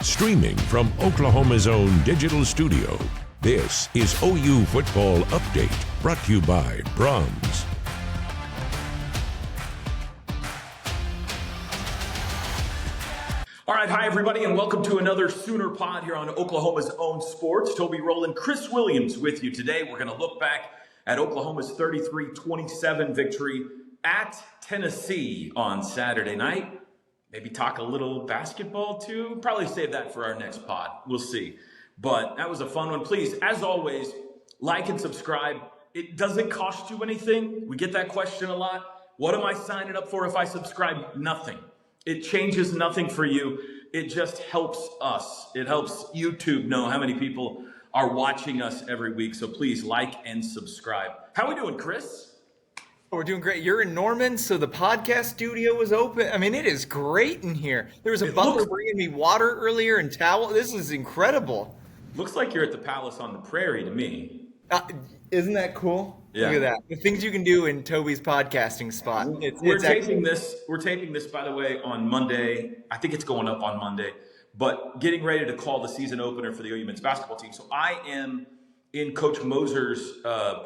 Streaming from Oklahoma's own digital studio, this is OU Football Update, brought to you by Braum's. All right, hi everybody, and welcome to another Sooner Pod here on Oklahoma's own sports. Toby Rowland, Chris Williams with you today. We're going to look back at Oklahoma's 33-27 victory at Tennessee on Saturday night. Maybe talk a little basketball too. Probably save that for our next pod. We'll see. But that was a fun one. Please, as always, like and subscribe. It doesn't cost you anything. We get that question a lot. What am I signing up for if I subscribe? Nothing. It changes nothing for you. It just helps us. It helps YouTube know how many people are watching us every week. So please like and subscribe. How are we doing, Chris? We're doing great. You're in Norman, so the podcast studio is open. I mean, it is great in here. There was a butler bringing me water earlier and towel. This is incredible. Looks like you're at the Palace on the Prairie to me. Isn't that cool? Yeah. Look at that. The things you can do in Toby's podcasting spot. We're taping this, by the way, on Monday. I think it's going up on Monday. But getting ready to call the season opener for the OU men's basketball team. So I am in Coach Moser's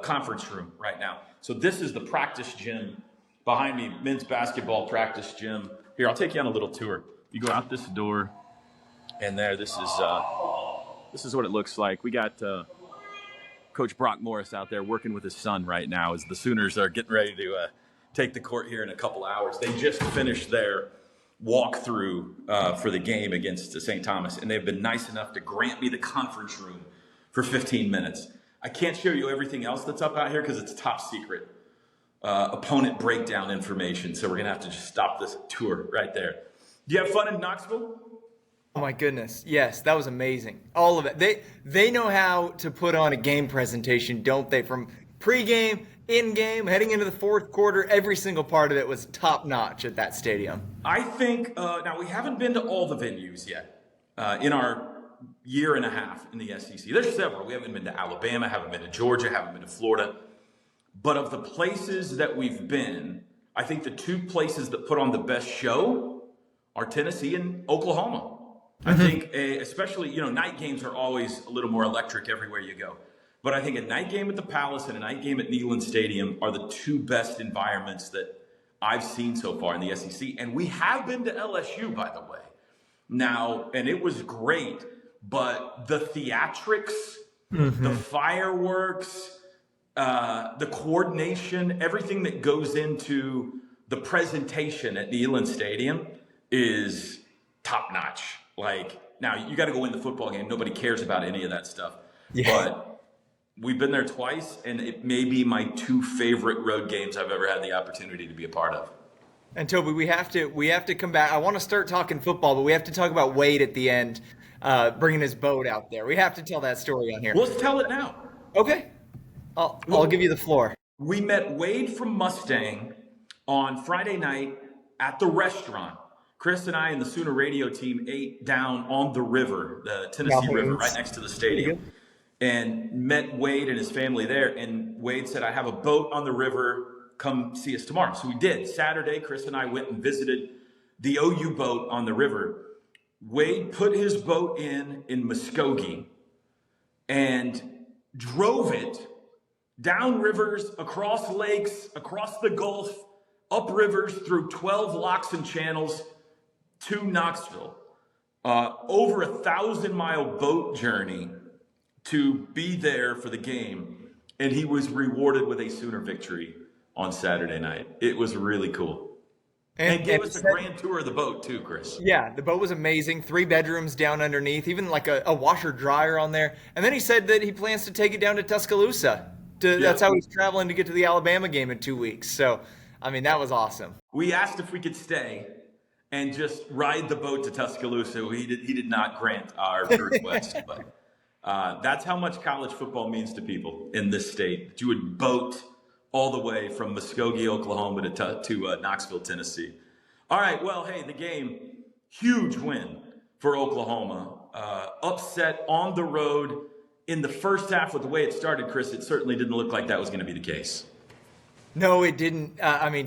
conference room right now. So this is the practice gym behind me, men's basketball practice gym. Here, I'll take you on a little tour. You go out this door, and there, this is what it looks like. We got Coach Brock Morris out there working with his son right now as the Sooners are getting ready to take the court here in a couple hours. They just finished their walkthrough for the game against St. Thomas, and they've been nice enough to grant me the conference room for 15 minutes. I can't show you everything else that's up out here because it's top secret opponent breakdown information, so we're going to have to just stop this tour right there. Do you have fun in Knoxville? Oh my goodness. Yes, that was amazing. All of it. They know how to put on a game presentation, don't they? From pregame, in-game, heading into the fourth quarter, every single part of it was top-notch at that stadium. I think, now we haven't been to all the venues yet in our year and a half in the SEC. There's several. We haven't been to Alabama, haven't been to Georgia, haven't been to Florida. But of the places that we've been, I think the two places that put on the best show are Tennessee and Oklahoma. I think especially, night games are always a little more electric everywhere you go. But I think a night game at the Palace and a night game at Neyland Stadium are the two best environments that I've seen so far in the SEC. And we have been to LSU, by the way. Now, and it was great, but the theatrics, the fireworks, the coordination, everything that goes into the presentation at Neyland Stadium is top-notch. Like, now, you got to go win the football game. Nobody cares about any of that stuff. Yeah. But we've been there twice, and it may be my two favorite road games I've ever had the opportunity to be a part of. And Toby, we have to come back. I want to start talking football, but we have to talk about Wade at the end, bringing his boat out there. We have to tell that story on here. Let's tell it now. Okay. I'll give you the floor. We met Wade from Mustang on Friday night at the restaurant. Chris and I and the Sooner radio team ate down on the river, the Tennessee River, right next to the stadium, and met Wade and his family there. And Wade said, I have a boat on the river. Come see us tomorrow. So we did. Saturday, Chris and I went and visited the OU boat on the river. Wade put his boat in Muskogee and drove it down rivers, across lakes, across the Gulf, up rivers, through 12 locks and channels, to Knoxville, over 1,000-mile boat journey to be there for the game, and he was rewarded with a Sooner victory on Saturday night. It was really cool. And gave us a grand tour of the boat too, Chris. Yeah, the boat was amazing. 3 bedrooms down underneath, even like a washer dryer on there. And then he said that he plans to take it down to Tuscaloosa. That's how he's traveling to get to the Alabama game in 2 weeks. So, I mean, that was awesome. We asked if we could stay and just ride the boat to Tuscaloosa. He did not grant our request, but that's how much college football means to people in this state. That you would boat all the way from Muskogee, Oklahoma to Knoxville, Tennessee. All right, well, hey, the game, huge win for Oklahoma. Upset on the road in the first half with the way it started, Chris. It certainly didn't look like that was going to be the case. No, it didn't.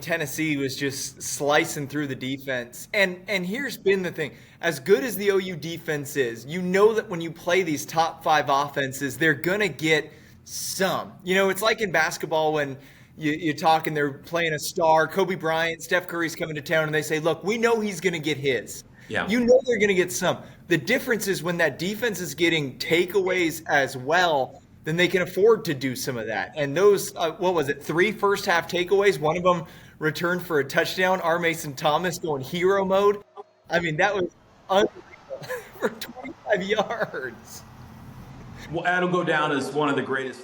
Tennessee was just slicing through the defense. And here's been the thing. As good as the OU defense is, you know that when you play these top 5 offenses, they're going to get some. It's like in basketball when you talk and they're playing a star, Kobe Bryant, Steph Curry's coming to town, and they say, look, we know he's going to get his. Yeah. You know they're going to get some. The difference is when that defense is getting takeaways as well, then they can afford to do some of that. And those, 3 first-half takeaways? One of them returned for a touchdown. R. Mason Thomas going hero mode. That was unbelievable for 25 yards. Well, that'll go down as one of the greatest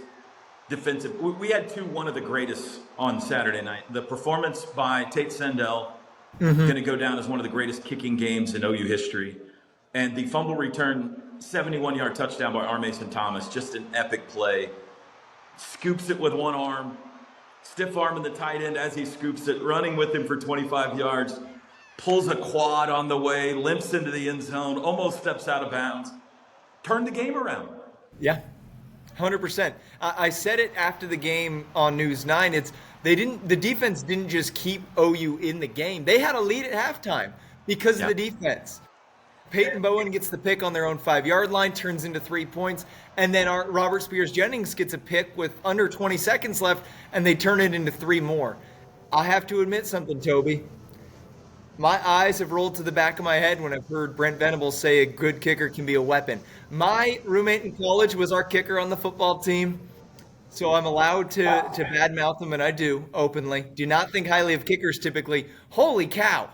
defensive. We had one of the greatest on Saturday night. The performance by Tate Sandell going to go down as one of the greatest kicking games in OU history. And the fumble return, 71-yard touchdown by R. Mason Thomas, just an epic play. Scoops it with one arm, stiff arming the tight end as he scoops it, running with him for 25 yards, pulls a quad on the way, limps into the end zone, almost steps out of bounds. Turned the game around. Yeah, 100%. I said it after the game on News 9. The defense didn't just keep OU in the game. They had a lead at halftime because of the defense. Peyton Bowen gets the pick on their own 5-yard line, turns into 3 points, and then Robert Spears-Jennings gets a pick with under 20 seconds left, and they turn it into 3 more. I have to admit something, Toby. My eyes have rolled to the back of my head when I've heard Brent Venables say a good kicker can be a weapon. My roommate in college was our kicker on the football team, so I'm allowed to badmouth him, and I do openly. Do not think highly of kickers typically. Holy cow.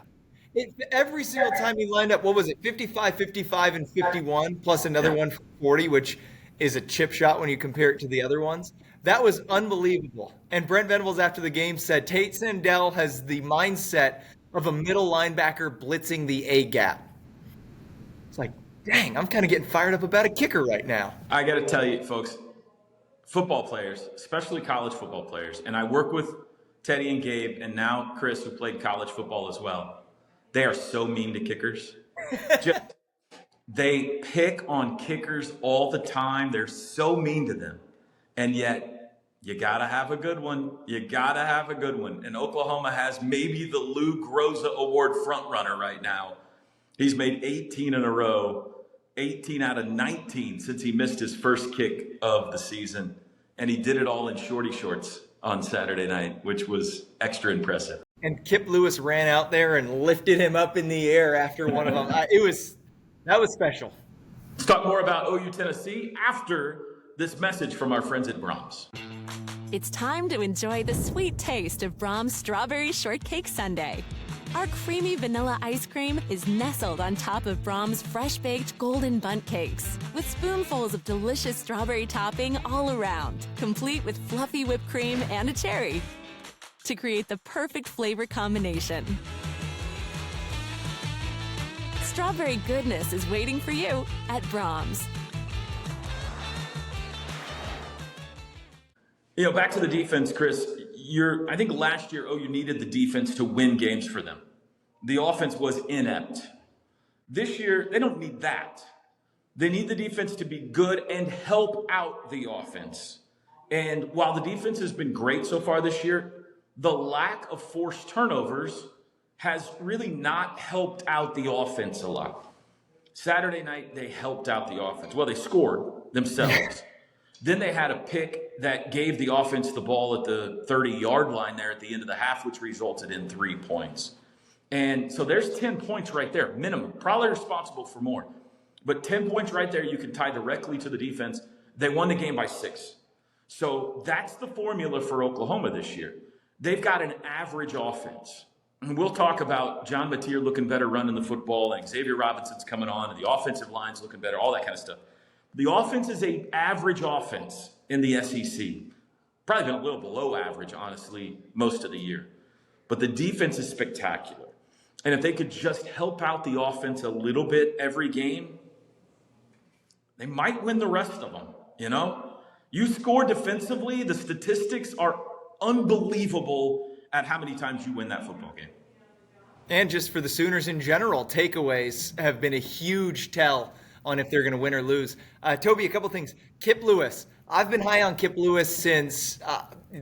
Every single time he lined up, 55, 55, and 51, plus another one for 40, which is a chip shot when you compare it to the other ones. That was unbelievable. And Brent Venables after the game said, Tate Sandell has the mindset of a middle linebacker blitzing the A-gap. It's like, dang, I'm kind of getting fired up about a kicker right now. I got to tell you, folks, football players, especially college football players, and I work with Teddy and Gabe, and now Chris, who played college football as well. They are so mean to kickers. They pick on kickers all the time. They're so mean to them. And yet, you got to have a good one. You got to have a good one. And Oklahoma has maybe the Lou Groza Award frontrunner right now. He's made 18 in a row, 18 out of 19 since he missed his first kick of the season. And he did it all in shorty shorts on Saturday night, which was extra impressive. And Kip Lewis ran out there and lifted him up in the air after one of them. That was special. Let's talk more about OU Tennessee after this message from our friends at Braum's. It's time to enjoy the sweet taste of Braum's Strawberry Shortcake Sundae. Our creamy vanilla ice cream is nestled on top of Braum's fresh-baked golden bundt cakes, with spoonfuls of delicious strawberry topping all around, complete with fluffy whipped cream and a cherry, to create the perfect flavor combination. Strawberry goodness is waiting for you at Braum's. Back to the defense, Chris. I think last year OU needed the defense to win games for them. The offense was inept. This year, they don't need that. They need the defense to be good and help out the offense. And while the defense has been great so far this year, the lack of forced turnovers has really not helped out the offense a lot. Saturday night, they helped out the offense. Well, they scored themselves. Then they had a pick that gave the offense the ball at the 30-yard line there at the end of the half, which resulted in 3 points. And so there's 10 points right there, minimum. Probably responsible for more. But 10 points right there you can tie directly to the defense. They won the game by 6. So that's the formula for Oklahoma this year. They've got an average offense. And we'll talk about John Mateer looking better running the football, and Xavier Robinson's coming on, and the offensive line's looking better, all that kind of stuff. The offense is an average offense in the SEC. Probably been a little below average, honestly, most of the year. But the defense is spectacular. And if they could just help out the offense a little bit every game, they might win the rest of them, You score defensively, the statistics are unbelievable at how many times you win that football game. And just for the Sooners in general, takeaways have been a huge tell on if they're going to win or lose. Toby, a couple things. Kip Lewis. I've been high on Kip Lewis since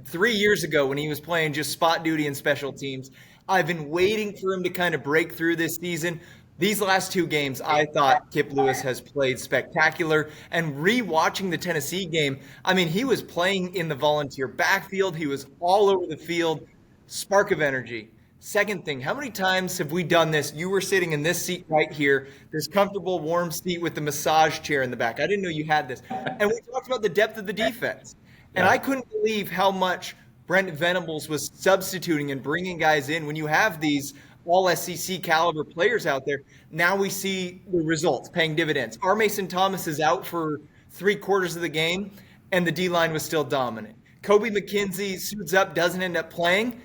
3 years ago when he was playing just spot duty and special teams. I've been waiting for him to kind of break through this season. These last 2 games, I thought Kip Lewis has played spectacular. And re-watching the Tennessee game, I mean, he was playing in the volunteer backfield. He was all over the field. Spark of energy. Second thing, how many times have we done this? You were sitting in this seat right here, this comfortable, warm seat with the massage chair in the back. I didn't know you had this. And we talked about the depth of the defense. And I couldn't believe how much Brent Venables was substituting and bringing guys in when you have these all-SEC caliber players out there. Now we see the results paying dividends. R. Mason Thomas is out for 3/4 of the game, and the D-line was still dominant. Kobe McKenzie suits up, doesn't end up playing.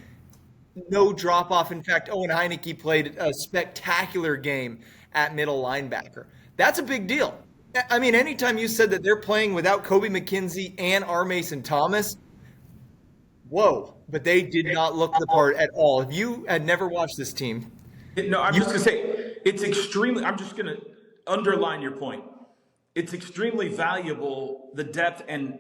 No drop-off. In fact, Owen Heineke played a spectacular game at middle linebacker. That's a big deal. I mean, anytime you said that they're playing without Kobe McKenzie and R. Mason Thomas, whoa, but they did not look the part at all. If you had never watched this team. No, I'm just going to say, it's extremely, I'm just going to underline your point. It's extremely valuable, the depth and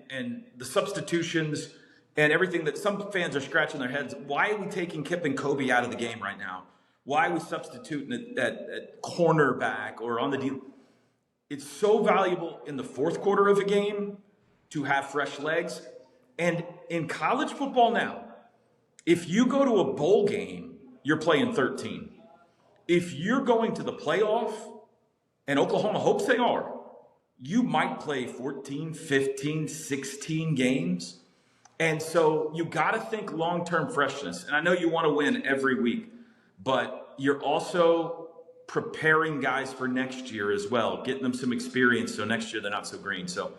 the substitutions and everything that some fans are scratching their heads. Why are we taking Kip and Kobe out of the game right now? Why are we substituting at cornerback or on the D? It's so valuable in the fourth quarter of a game to have fresh legs. And in college football now, if you go to a bowl game, you're playing 13. If you're going to the playoff, and Oklahoma hopes they are, you might play 14, 15, 16 games. And so you got to think long-term freshness. And I know you want to win every week, but you're also preparing guys for next year as well, getting them some experience so next year they're not so green. So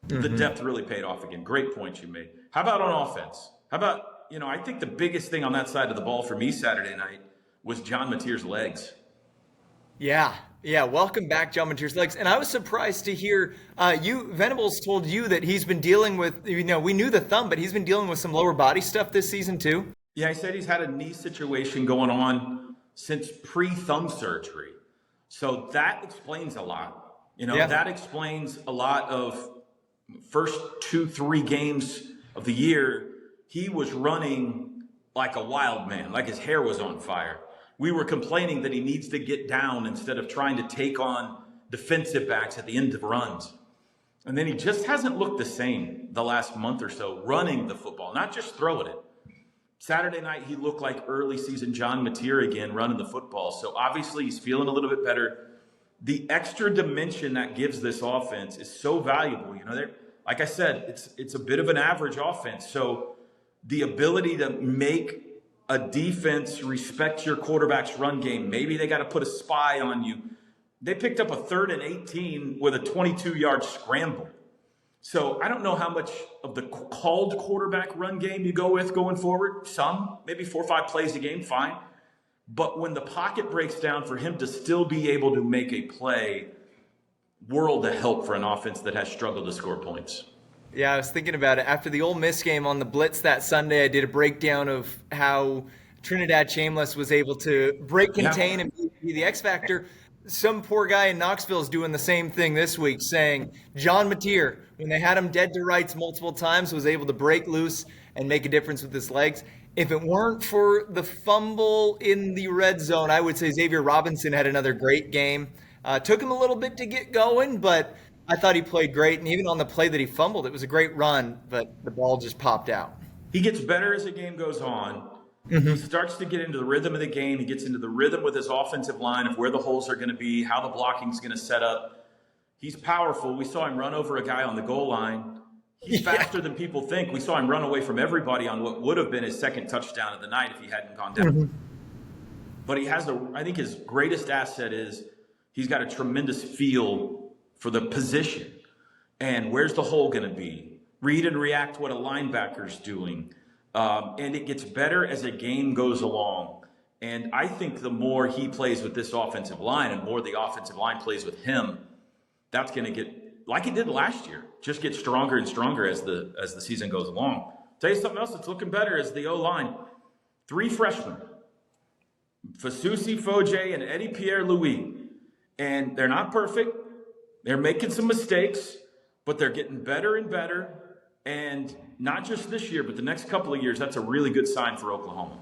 the depth really paid off again. Great point you made. How about on offense? How about, I think the biggest thing on that side of the ball for me Saturday night was John Mateer's legs. Yeah. Welcome back, John Mateer's legs. And I was surprised to hear Venables told you that he's been dealing with, we knew the thumb, but he's been dealing with some lower body stuff this season too. Yeah, he said he's had a knee situation going on since pre-thumb surgery. So that explains a lot. That explains a lot of first 2-3 games of the year. He was running like a wild man, like his hair was on fire. We were complaining that he needs to get down instead of trying to take on defensive backs at the end of runs. And then he just hasn't looked the same the last month or so running the football, not just throwing it. Saturday night, he looked like early season John Mateer again running the football. So obviously he's feeling a little bit better. The extra dimension that gives this offense is so valuable. Like I said, it's a bit of an average offense. So the ability to make a defense respect your quarterback's run game. Maybe they got to put a spy on you. They picked up a 3rd and 18 with a 22-yard scramble. So I don't know how much of the called quarterback run game you go with going forward. Some, maybe 4 or 5 plays a game, fine. But when the pocket breaks down, for him to still be able to make a play, world of help for an offense that has struggled to score points. Yeah, I was thinking about it. After the Ole Miss game on the Blitz that Sunday, I did a breakdown of how Trinidad Shameless was able to break, contain, and be the X factor. Some poor guy in Knoxville is doing the same thing this week, saying John Mateer, when they had him dead to rights multiple times, was able to break loose and make a difference with his legs. If it weren't for the fumble in the red zone, I would say Xavier Robinson had another great game. Took him a little bit to get going, but I thought he played great, and even on the play that he fumbled, it was a great run, but the ball just popped out. He gets better as the game goes on. He starts to get into the rhythm of the game. He gets into the rhythm with his offensive line of where the holes are going to be, how the blocking is going to set up. He's powerful. We saw him run over a guy on the goal line. He's faster than people think. We saw him run away from everybody on what would have been his second touchdown of the night if he hadn't gone down. But he has I think his greatest asset is he's got a tremendous feel for the position and where's the hole going to be. Read and react to what a linebacker's doing. And it gets better as a game goes along. And I think the more he plays with this offensive line and more the offensive line plays with him, that's going to get, like it did last year, just get stronger and stronger as the season goes along. Tell you something else that's looking better is the O-line. 3 freshmen, Fasusi Foje and Eddie Pierre-Louis. And they're not perfect, They're making some mistakes, but they're getting better and better. And not just this year, but the next couple of years, that's a really good sign for Oklahoma.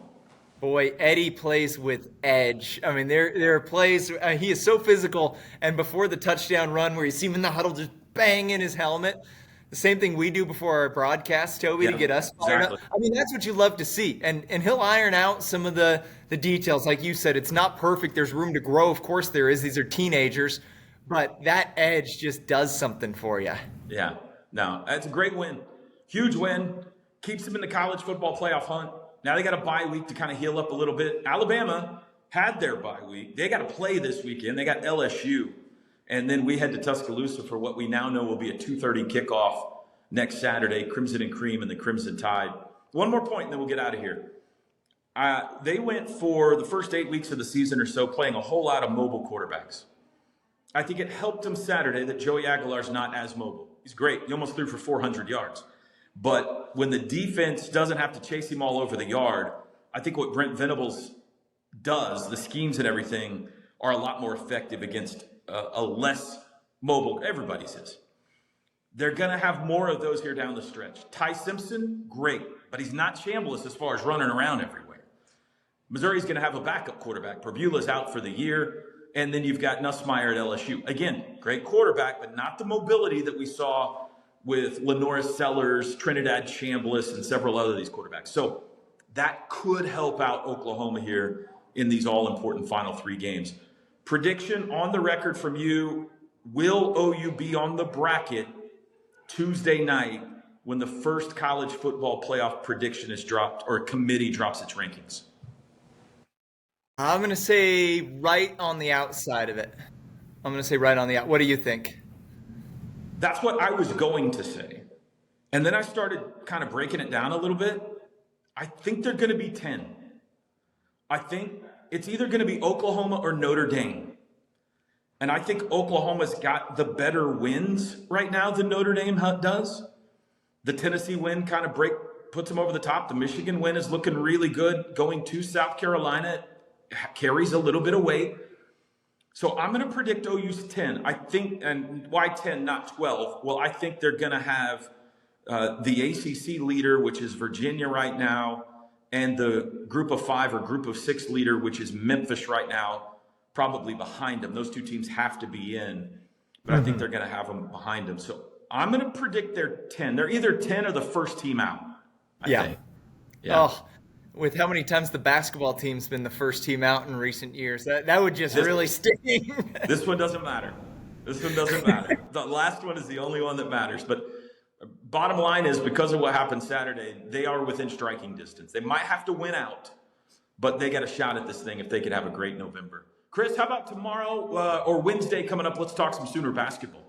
Boy, Eddie plays with edge. I mean, there are plays. He is so physical. And before the touchdown run where you see him in the huddle just bang in his helmet, the same thing we do before our broadcast, Toby, to get us fired up. I mean, that's what you love to see. And he'll iron out some of the details. Like you said, it's not perfect. There's room to grow. Of course there is. These are teenagers. But that edge just does something for you. Yeah. No, that's a great win. Huge win. Keeps them in the college football playoff hunt. Now they got a bye week to kind of heal up a little bit. Alabama had their bye week. They got to play this weekend. They got LSU. And then we head to Tuscaloosa for what we now know will be a 2:30 kickoff next Saturday, Crimson and Cream and the Crimson Tide. One more point, and then we'll get out of here. They went for the first 8 weeks of the season or so playing a whole lot of mobile quarterbacks. I think it helped them Saturday that Joey Aguilar's not as mobile. He's great. He almost threw for 400 yards. But when the defense doesn't have to chase him all over the yard, I think what Brent Venables does, the schemes and everything, are a lot more effective against a less mobile. Everybody's is. They're going to have more of those here down the stretch. Ty Simpson, great, but he's not Chambliss as far as running around everywhere. Missouri's going to have a backup quarterback. Perbula's out for the year, and then you've got Nussmeier at LSU. Again, great quarterback, but not the mobility that we saw with Lenoris Sellers, Trinidad Chambliss, and several other of these quarterbacks. So that could help out Oklahoma here in these all-important final 3 games. Prediction on the record from you, will OU be on the bracket Tuesday night when the first college football playoff prediction is dropped or committee drops its rankings? I'm going to say right on the outside of it. I'm going to say right on the out. What do you think? That's what I was going to say. And then I started kind of breaking it down a little bit. I think they're going to be 10. I think it's either going to be Oklahoma or Notre Dame. And I think Oklahoma's got the better wins right now than Notre Dame does. The Tennessee win kind of puts them over the top. The Michigan win is looking really good. Going to South Carolina carries a little bit of weight. So I'm going to predict OU's 10. I think, and why 10, not 12? Well, I think they're going to have the ACC leader, which is Virginia right now, and the group of 5 or group of 6 leader, which is Memphis right now, probably behind them. Those 2 teams have to be in, but I think they're going to have them behind them. So I'm going to predict they're 10. They're either 10 or the first team out, I think. Yeah. Oh, with how many times the basketball team's been the first team out in recent years, that would just really sting. This one doesn't matter. This one doesn't matter. The last one is the only one that matters. But bottom line is, because of what happened Saturday, they are within striking distance. They might have to win out, but they got a shot at this thing if they could have a great November. Chris, how about tomorrow or Wednesday coming up? Let's talk some Sooner basketball.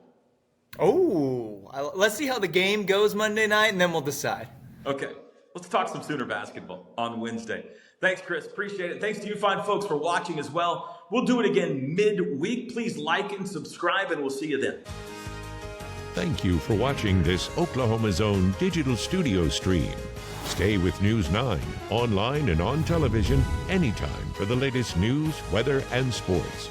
Oh, let's see how the game goes Monday night, and then we'll decide. Okay. Let's talk some Sooner basketball on Wednesday. Thanks, Chris. Appreciate it. Thanks to you fine folks for watching as well. We'll do it again midweek. Please like and subscribe, and we'll see you then. Thank you for watching this Oklahoma's Own digital studio stream. Stay with News 9, online and on television anytime for the latest news, weather, and sports.